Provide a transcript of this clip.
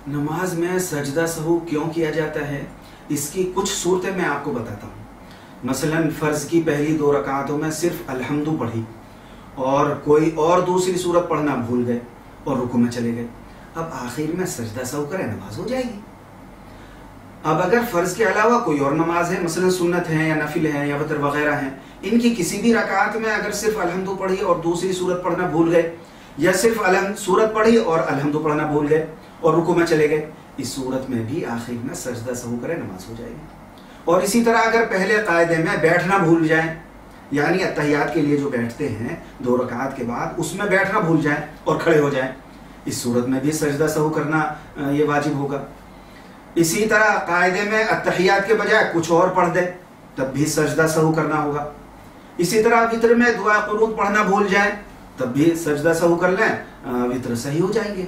नमाज में सजदा सहू क्यों किया जाता है, इसकी कुछ सूरतें मैं आपको बताता हूँ। मसलन फ़र्ज की पहली 2 रकातों में सिर्फ अलहम्दु पढ़ी और कोई और दूसरी सूरत पढ़ना भूल गए और रुकू में चले गए। अब आखिर में सजदा सहू करें, नमाज हो जाएगी। अब अगर फ़र्ज के अलावा कोई और नमाज है, मसलन सुन्नत है या नफिल है या वतर वगैरह हैं, इनकी किसी भी रकात में अगर सिर्फ अलहम्दु पढ़ी और दूसरी सूरत पढ़ना भूल गए, या सिर्फ सूरत पढ़ी और अलहम्दु पढ़ना भूल गए और रुकू में चले गए, इस सूरत में भी आखिर में सजदा सहू करें, नमाज हो जाएगी। और इसी तरह अगर पहले कायदे में बैठना भूल जाएं, यानी अत्तहियात के लिए जो बैठते हैं 2 रकात के बाद, उसमें बैठना भूल जाएं और खड़े हो जाएं, इस सूरत में भी सजदा सहू करना ये वाजिब होगा। इसी तरह कायदे में अत्तहियात के बजाय कुछ और पढ़ दे, तब भी सजदा सहू करना होगा। इसी तरह वित्र में दुआ कुनूत पढ़ना भूल जाए, तब भी सजदा सहू कर लें, वित्र सही हो जाएंगे।